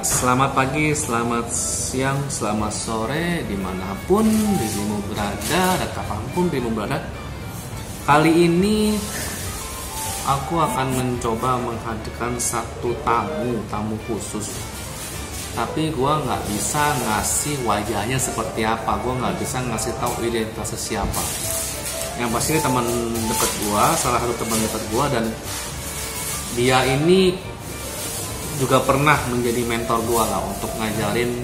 selamat pagi, selamat siang, selamat sore, dimanapun dirimu berada dan kapanpun dirimu berada. Kali ini aku akan mencoba menghadirkan satu tamu khusus. Tapi gue nggak bisa ngasih wajahnya seperti apa, gue nggak bisa ngasih tahu identitasnya siapa. Yang pasti teman dekat gue, salah satu teman dekat gue, dan dia ini juga pernah menjadi mentor gue lah untuk ngajarin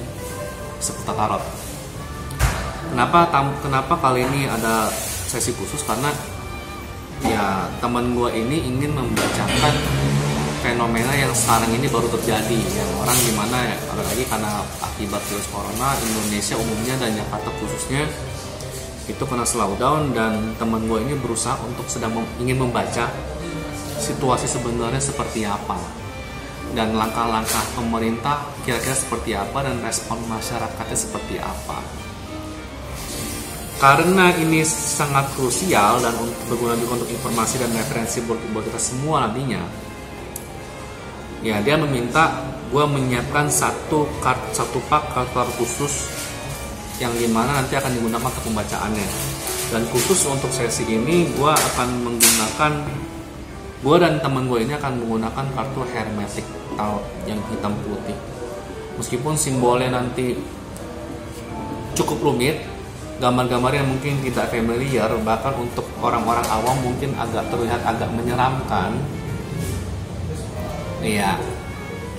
seputar tarot. Kenapa kali ini ada sesi khusus? Karena ya teman gue ini ingin membacakan fenomena yang sekarang ini baru terjadi, yang orang dimana ya, apalagi karena akibat virus corona, Indonesia umumnya dan Jakarta khususnya itu kena slowdown, dan teman gue ini berusaha untuk ingin membaca situasi sebenarnya seperti apa, dan langkah-langkah pemerintah kira-kira seperti apa, dan respon masyarakatnya seperti apa. Karena ini sangat krusial dan berguna juga untuk informasi dan referensi buat kita semua nantinya, ya dia meminta gue menyiapkan satu pak kartu khusus yang dimana nanti akan digunakan ke pembacaannya. Dan khusus untuk sesi ini gue dan teman gue ini akan menggunakan kartu hermetik yang hitam putih. Meskipun simbolnya nanti cukup rumit, gambar-gambar yang mungkin tidak familiar, bahkan untuk orang-orang awam mungkin terlihat agak menyeramkan. Iya,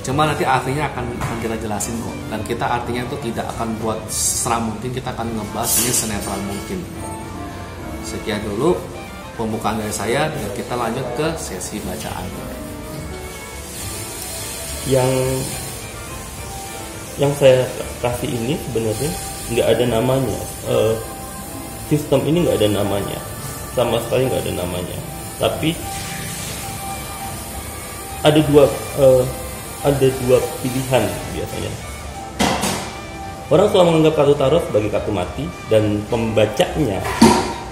cuma nanti artinya akan kita jelasin kok. Dan kita artinya itu tidak akan buat seram mungkin, kita akan ngebahas ini senetral mungkin. Sekian dulu pembukaan dari saya, dan kita lanjut ke sesi bacaan. Yang saya kasih ini sebenarnya nggak ada namanya. Sistem ini nggak ada namanya, sama sekali nggak ada namanya. Tapi ada dua pilihan biasanya. Orang selalu menganggap kartu tarot sebagai kartu mati, dan pembacanya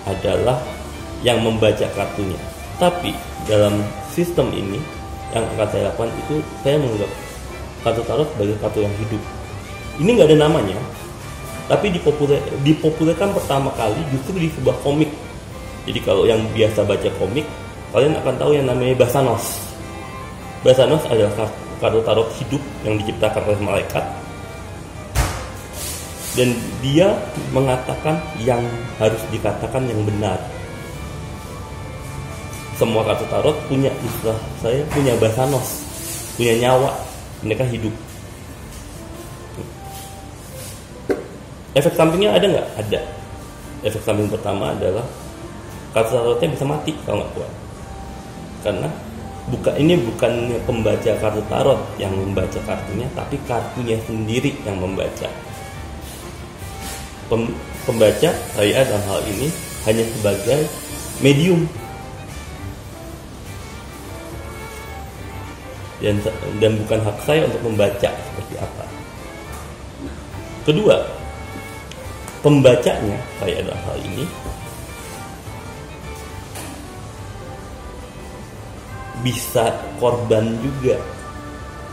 adalah yang membaca kartunya. Tapi dalam sistem ini yang akan saya lakukan itu, saya menganggap kartu tarot sebagai kartu yang hidup. Ini nggak ada namanya, tapi dipopulerkan pertama kali justru di sebuah komik. Jadi kalau yang biasa baca komik, kalian akan tahu yang namanya Basanos. Basanos adalah kartu tarot hidup yang diciptakan oleh malaikat, dan dia mengatakan yang harus dikatakan yang benar. Semua kartu tarot punya istilah, saya punya Basanos, punya nyawa, mereka hidup. Efek sampingnya ada nggak? Ada. Efek samping pertama adalah kartu tarotnya bisa mati kalau nggak kuat. Karena ini bukan pembaca kartu tarot yang membaca kartunya, tapi kartunya sendiri yang membaca. Pembaca, saya dalam hal ini hanya sebagai medium. Dan bukan hak saya untuk membaca seperti apa. Kedua, pembacanya, saya dalam hal ini bisa korban juga,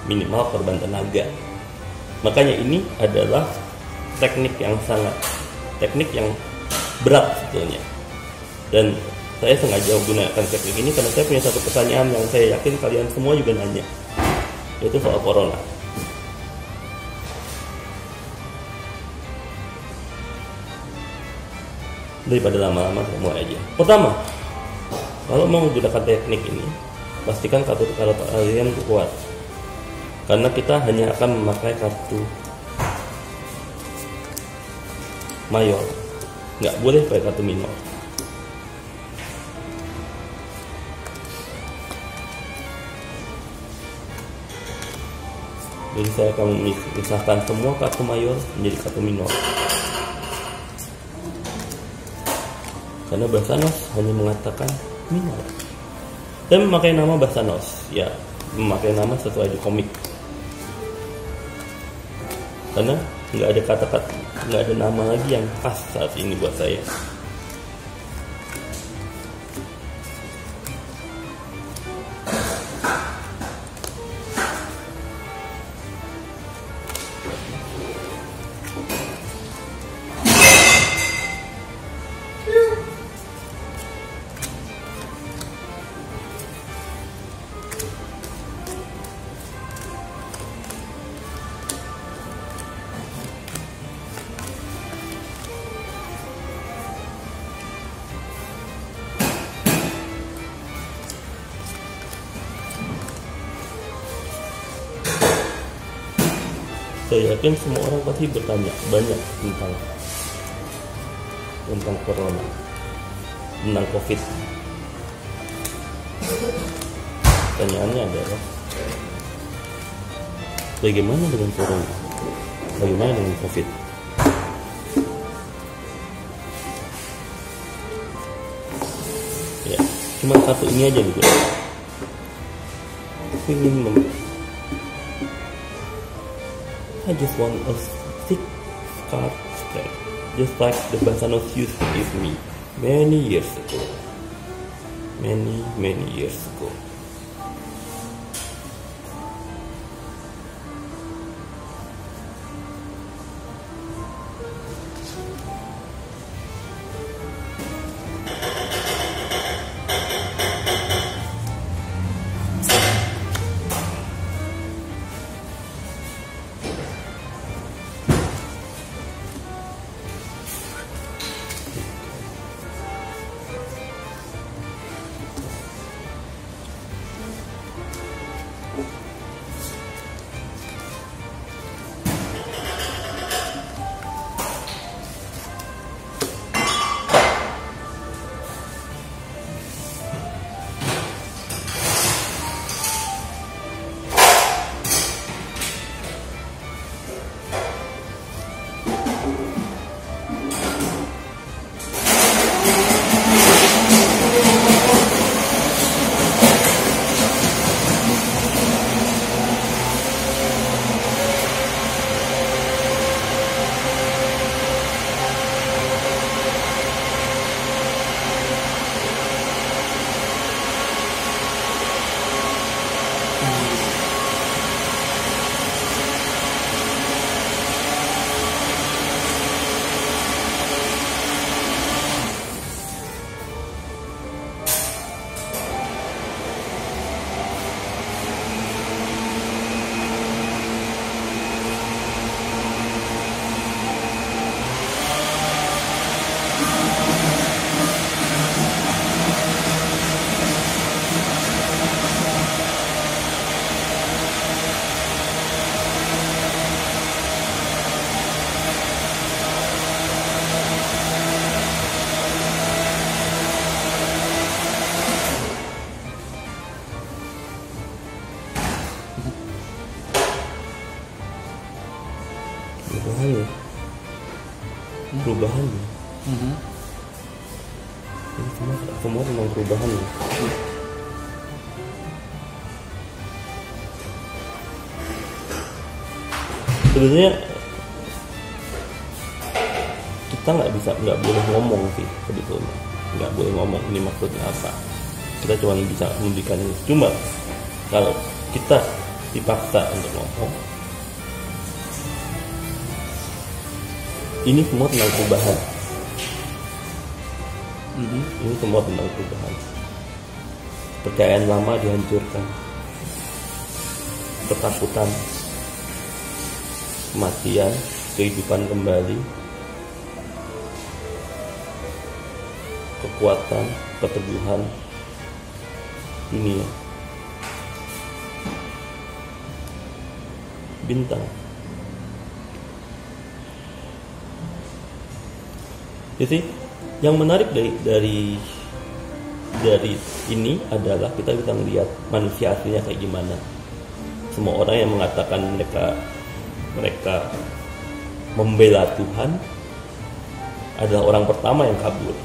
minimal korban tenaga. Makanya ini adalah teknik yang berat sebetulnya. Dan saya sengaja menggunakan teknik ini karena saya punya satu pertanyaan yang saya yakin kalian semua juga nanya, yaitu soal corona. Daripada lama-lama, saya mulai aja. Pertama, kalau mau menggunakan teknik ini, pastikan kartu kalian kuat, karena kita hanya akan memakai kartu mayor, nggak boleh pakai kartu minor. Jadi saya akan memisahkan semua kartu mayor menjadi kartu minor, karena Basanos hanya mengatakan minor. Dan memakai nama Basanos, ya memakai nama sesuai di komik, karena nggak ada kata-kata, nggak ada nama lagi yang pas saat ini buat saya. Saya yakin semua orang pasti bertanya banyak tentang corona, tentang COVID. Pertanyaannya adalah bagaimana dengan corona? Bagaimana dengan COVID? Ya, cuma satu ini aja gitu. Aku ingin I just want a thick scarf spread, just like the Basanos used to give me many years ago. Many years ago. Perubahan ya. Ini semua tentang perubahan ya. Sebenarnya kita nggak boleh ngomong sih sebetulnya, nggak boleh ngomong ini maksudnya apa. Kita cuma bisa memberikan ini. Cuma kalau kita dipaksa untuk ngomong, ini semua tentang perubahan. Ini semua tentang perubahan. Kepercayaan lama dihancurkan, ketakutan, kematian, kehidupan kembali, kekuatan, keteguhan dunia, bintang. Jadi yang menarik dari ini adalah kita bisa melihat manusia aslinya kayak gimana. Semua orang yang mengatakan mereka membela Tuhan adalah orang pertama yang kabur,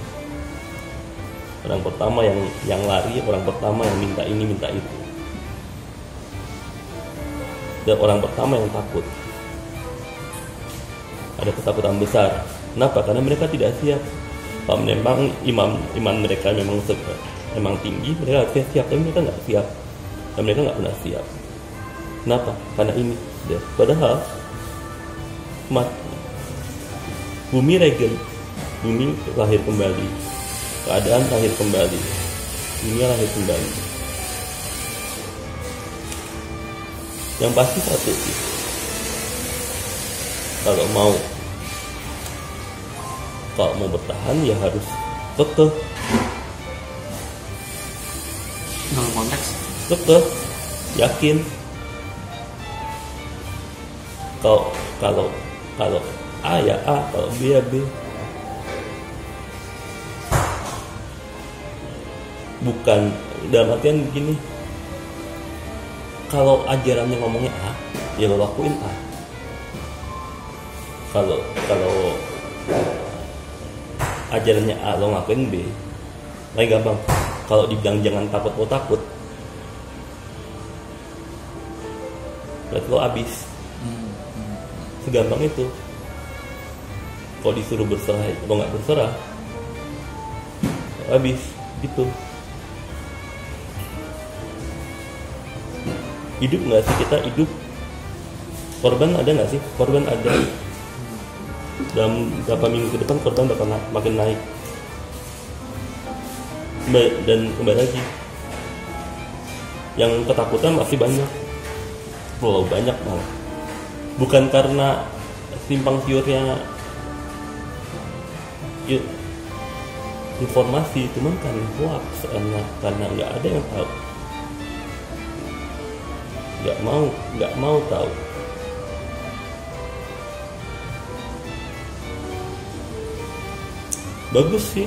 orang pertama yang lari, orang pertama yang minta ini minta itu, dan orang pertama yang takut. Ada ketakutan besar. Kenapa? Karena mereka tidak siap. Kalau memang iman mereka memang tinggi, mereka siap, tapi mereka nggak siap, dan mereka nggak pernah siap. Kenapa? Karena ini. Padahal bumi regen, bumi lahir kembali, keadaan lahir kembali, dunia lahir kembali. Yang pasti satu sih, kalau mau bertahan ya harus kekeh. Dalam konteks kekeh, yakin. Kalau kalau kalau A ya A, kalau B ya B. Bukan dalam artian begini, kalau ajarannya ngomongnya A, ya lo lakuin A. Kalau ajarannya A, lo ngelakuin B. Paling gampang, kalau dibilang jangan takut, lo takut, berarti lo abis. Segampang itu. Kalau disuruh berserah, lo nggak berserah, lo abis gitu. Hidup nggak sih kita hidup? Korban ada nggak sih? Korban ada. Dalam beberapa minggu ke depan korban bakal makin naik. Dan kembali lagi, yang ketakutan masih banyak. Wow, banyak malah. Bukan karena simpang siurnya informasi, cuman karena hoax, karena nggak ada yang tahu. Nggak mau tahu. Bagus sih.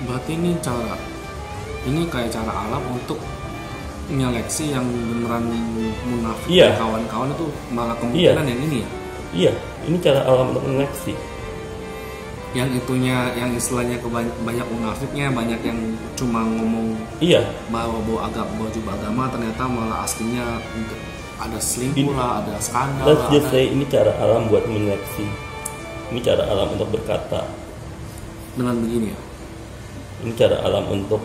Berarti ini kayak cara alam untuk menyeleksi yang beneran munafik. Iya. Kawan-kawan itu malah kemungkinan yang ini ya. Iya, ini cara alam untuk menyeleksi. Yang itunya, yang istilahnya banyak munafiknya, banyak yang cuma ngomong Iya. bawa baju agama, ternyata malah aslinya ada selingkuh lah, ada skandal. Let's just say ini cara alam buat menyeleksi. Ini cara alam untuk berkata. Dengan begini ya. Ini cara alam untuk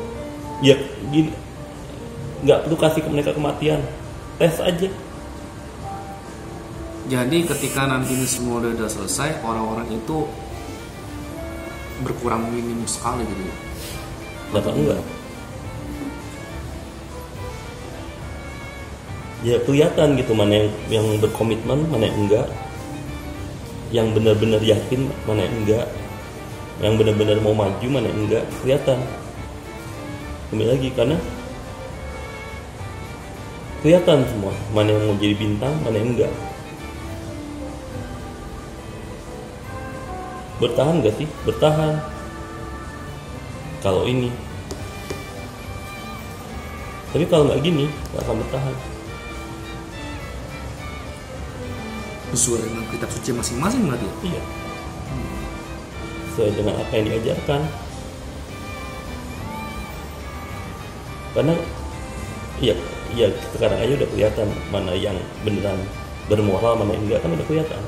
ya gini. Nggak perlu kasih ke mereka kematian, tes aja. Jadi ketika nanti ini semua udah selesai, orang-orang itu berkurang minim sekali gitu. Kenapa enggak? Ya kelihatan gitu mana yang berkomitmen, mana yang enggak. Yang benar-benar yakin, mana yang enggak. Yang benar-benar mau maju, mana yang enggak. Kelihatan. Kembali lagi karena kelihatan semua mana yang mau jadi bintang, mana yang enggak. Bertahan gak sih? Bertahan. Kalau ini. Tapi kalau nggak gini, nggak akan bertahan. Sesuai dengan kitab suci masing-masing berarti. Iya. Sesuai dengan apa yang diajarkan. Karena iya sekarang aja udah kelihatan mana yang beneran bermoral, mana yang enggak, kan udah kelihatan.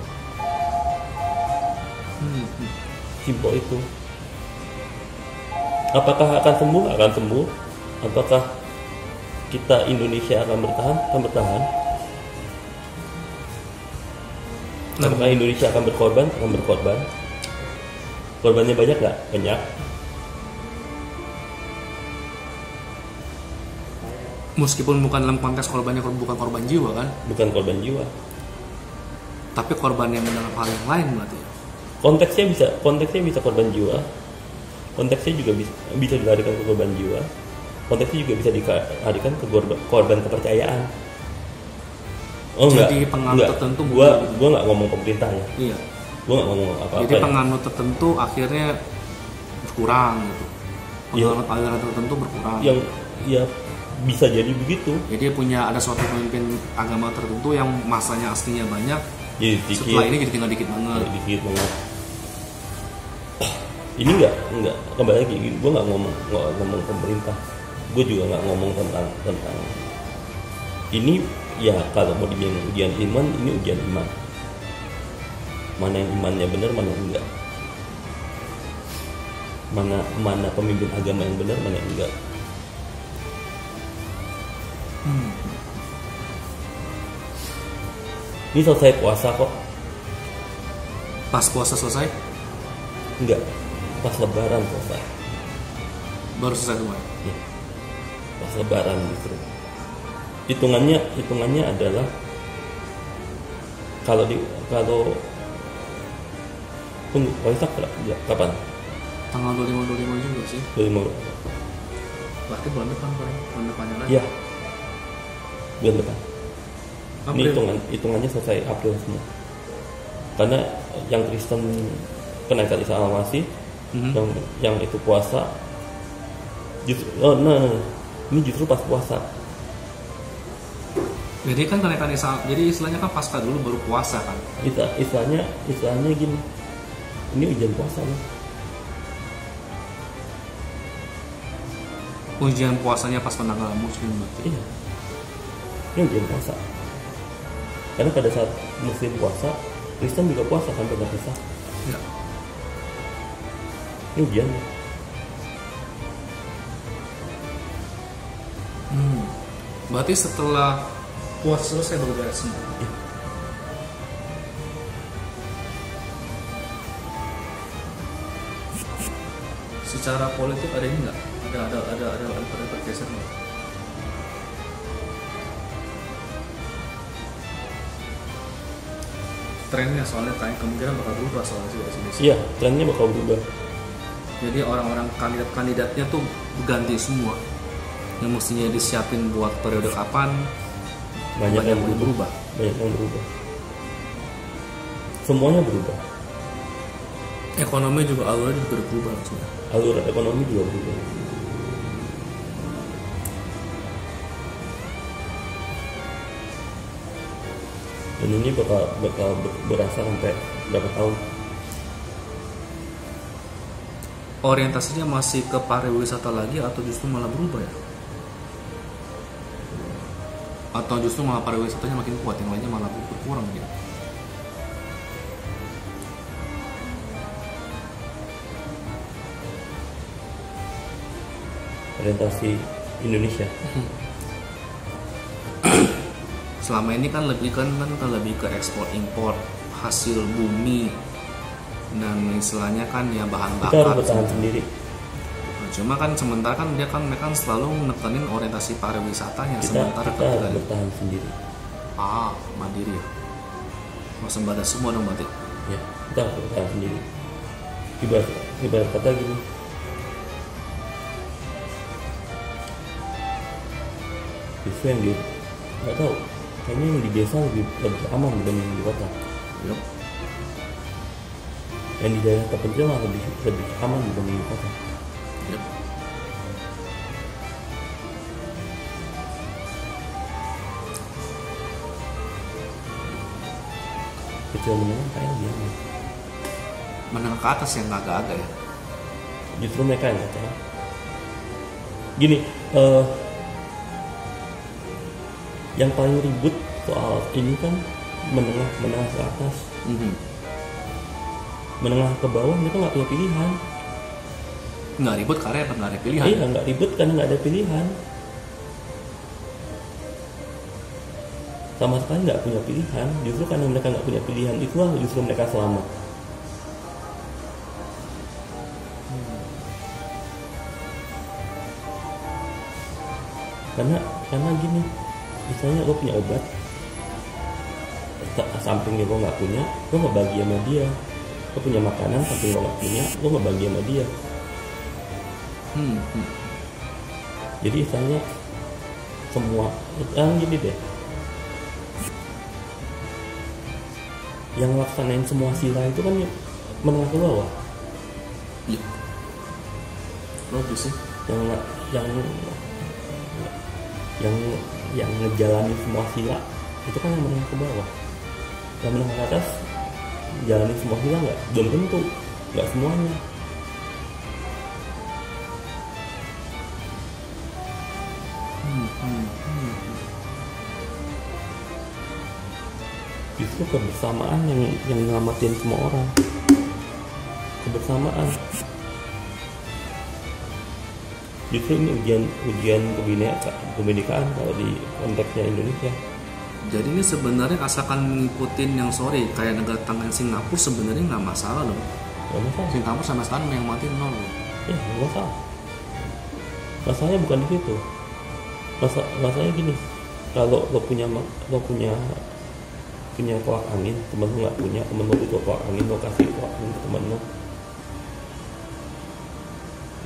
Simpel itu. Apakah akan sembuh? Akan sembuh. Apakah kita Indonesia akan bertahan? Akan bertahan. Apakah Indonesia akan berkorban? Akan berkorban. Korbannya banyak nggak? Banyak. Meskipun bukan dalam konteks korbannya bukan korban jiwa kan? Bukan korban jiwa. Tapi korban yang dalam hal yang lain berarti. Konteksnya bisa korban jiwa. Konteksnya juga bisa dilarikan ke korban jiwa. Konteksnya juga bisa dilarikan ke korban kepercayaan. Oh jadi penganut tertentu. Gua nggak ngomong pemerintah ya. Iya. Gua nggak ngomong apa-apa. Jadi penganut tertentu akhirnya berkurang gitu. Penganut aliran tertentu berkurang. Yang ya bisa jadi begitu. Jadi ada suatu pemimpin agama tertentu yang masanya aslinya banyak. Jadi dikit. Setelah ini jadi tinggal dikit banget. Dikit banget. Ini enggak kembali lagi. Gue nggak ngomong pemerintah. Gue juga nggak ngomong tentang ini. Ya kalau mau dibilang ujian iman, ini ujian iman. Mana yang imannya benar, mana yang enggak. Mana pemimpin agama yang benar, mana yang enggak. Ini selesai puasa kok. Pas puasa selesai? Enggak, pas lebaran selesai. Baru selesai semua? Ya, pas lebaran gitu. Hitungannya adalah kalau tunggu, Waisak kapan? Tanggal 25 juga sih. 25. Berarti bulan depannya lagi. Iya. bulan depan. Ini April. hitungannya selesai April semua. Karena yang Kristen kenaikan Isa Al-Masih, yang itu puasa, justru ini justru pas puasa. Jadi kan kenaikan Isa, jadi istilahnya kan pasca dulu baru puasa kan. Istilahnya gini, ini ujian puasa loh. Ujian puasanya pas penanggal Muslim berarti. Iya, ini ujian puasa. Karena pada saat Muslim puasa, Kristen juga puasa sampai berpisah. Ya. Ini ujian. Berarti setelah puasa selesai baru beres semua. Ya. Secara politik ada ini nggak? Ada bergeser nggak? Trennya soalnya kemungkinan bakal berubah soalnya sih di sini. Iya, trennya bakal berubah. Jadi orang-orang kandidatnya tuh ganti semua. Yang mestinya disiapin buat periode kapan, Banyak yang berubah. Banyak yang berubah. Semuanya berubah. Ekonomi juga alurnya juga berubah langsung. Alur ekonomi juga berubah. Dan ini bakal berasa sampai berapa tahun? Orientasinya masih ke pariwisata lagi atau justru malah berubah ya? Atau justru malah pariwisatanya makin kuat, yang lainnya malah berkurang gitu? Orientasi Indonesia. Selama ini kan lebih ke ekspor impor hasil bumi dan istilahnya kan ya bahan Kita harus bakar. bertahan sendiri. Nah, cuma kan sementara kan mereka selalu menekenin orientasi pariwisatanya, sementara Kita kan harus bertahan sendiri. Mandiri ya. Wasembada semua dong berarti. Ya, kita harus bertahan sendiri. Ibarat kata gini. Justru yang di nggak tahu, kayaknya yang di desa lebih aman dibanding yang di kota. Yup. Yang di daerah terpencil malah lebih aman dibanding di kota. Yup. Kecil menengah kayaknya lebih aman. Menengah ke atas yang agak-agak ya. Justru mereka yang nggak tahu. Gini, yang paling ribut soal ini kan menengah ke atas. Menengah ke bawah mereka nggak punya pilihan. Nggak ribut karena nggak ada pilihan. Iya, nggak ribut karena nggak ada pilihan. Sama sekali nggak punya pilihan. Justru karena mereka nggak punya pilihan, itulah justru mereka selamat. Karena gini, misalnya lo punya obat, sampingnya lo nggak punya, lo nggak bagi sama dia. Lo punya makanan, samping lo nggak punya, lo nggak bagi sama dia. Jadi misalnya semua, gini deh, yang laksanain semua sila itu kan menengah ke bawah. Iya. Logis sih. Yang ngejalanin semua sila itu kan yang menengah ke bawah. Yang menengah ke atas jalanin semua sila belum tentu, nggak semuanya. Justru kebersamaan yang nyelamatin semua orang. Kebersamaan. Justru ini ujian kebinekaan kalau di konteksnya Indonesia. Jadi ini sebenarnya asalkan ngikutin yang sorry kayak negara tetangga Singapura sebenarnya nggak masalah loh. Nggak masalah. Singapura sampai sekarang yang mati 0 loh. Ya nggak masalah. Masalahnya bukan di situ. Masalahnya gini, kalau lo punya kuak angin, temen lo nggak punya, temen lo butuh kuak angin, lo kasih kuak angin ke temen lo.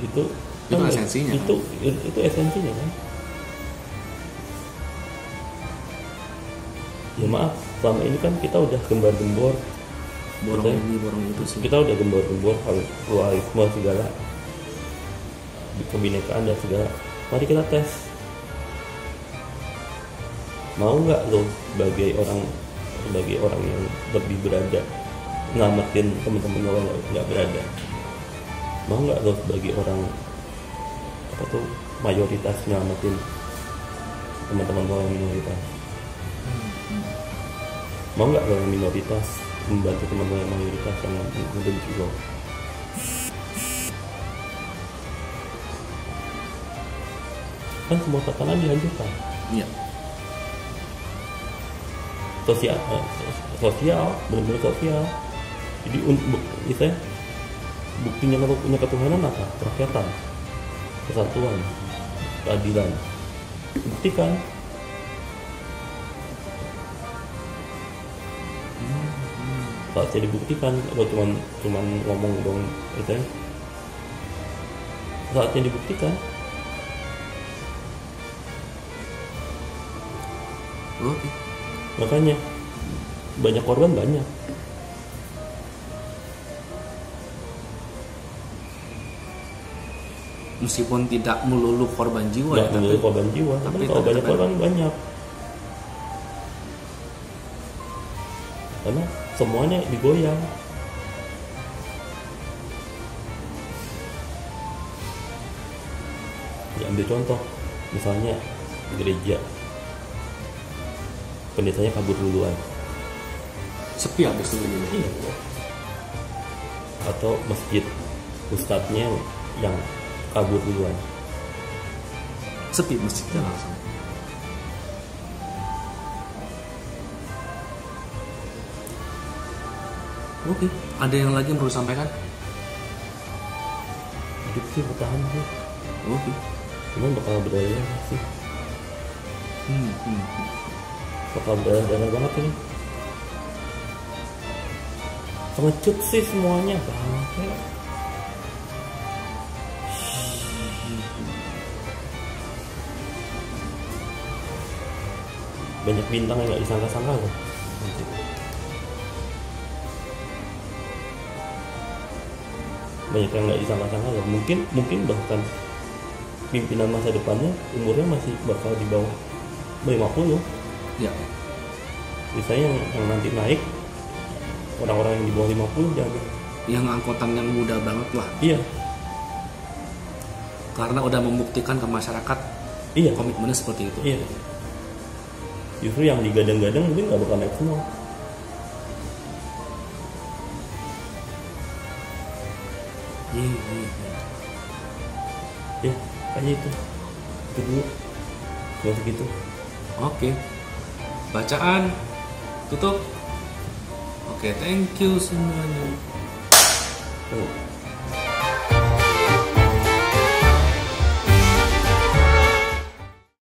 Itu esensinya. Itu esensinya kan. Ya maaf, selama ini kan kita udah gembar-gembor, Borong Betul. ini borong itu sih. kita udah gembor-gembor pluralisme segala, kebinekaan dan segala. Mari kita tes, mau nggak lo sebagai orang yang lebih berada ngamatin teman-teman lo yang nggak berada? Mau nggak lo sebagai orang apa tuh mayoritas ngamatin teman-teman lo yang minoritas? Mau nggak lo yang minoritas membantu teman lo yang mayoritas yang membenci lo? Kan semua tatanan dihancurkan. Iya. Sosial benar-benar sosial. Jadi misalnya buktinya kalau punya ketuhanan apa? Kerakyatan, persatuan, keadilan. Buktikan. Saatnya dibuktikan. Kalau cuman ngomong dong, misalnya saatnya dibuktikan. Oke. Makanya banyak korban banyak. Meskipun tidak melulu korban jiwa Nggak melulu korban jiwa, tapi kalau banyak korban banyak. Karena semuanya digoyang. Ya ambil contoh, misalnya gereja, pendetanya kabur duluan. sepi habis itu gitu. Iya. Atau masjid, ustadznya yang kabur duluan. Sepi masjidnya langsung. Oke, ada yang lagi yang perlu sampaikan? Hidup sih bertahan sih. Oke. Cuman bakal berdarah sih. Bakal berdarah banget ini. Pengecut sih semuanya banget. Banyak bintang yang gak disangka-sangka loh. Banyak yang gak disangka-sangka loh. Mungkin bahkan pimpinan masa depannya umurnya masih bakal di bawah 50. Ya. Misalnya yang nanti naik orang-orang yang di bawah 50 jangan. Yang angkutan yang muda banget lah. Iya. Karena udah membuktikan ke masyarakat Iya. komitmennya seperti itu. Iya. Justru yang digadang-gadang mungkin gak bakal naik semua. Iya. Ya, kayaknya itu dulu. Cuma segitu. Oke. Bacaan tutup. Oke, thank you semuanya. Oh.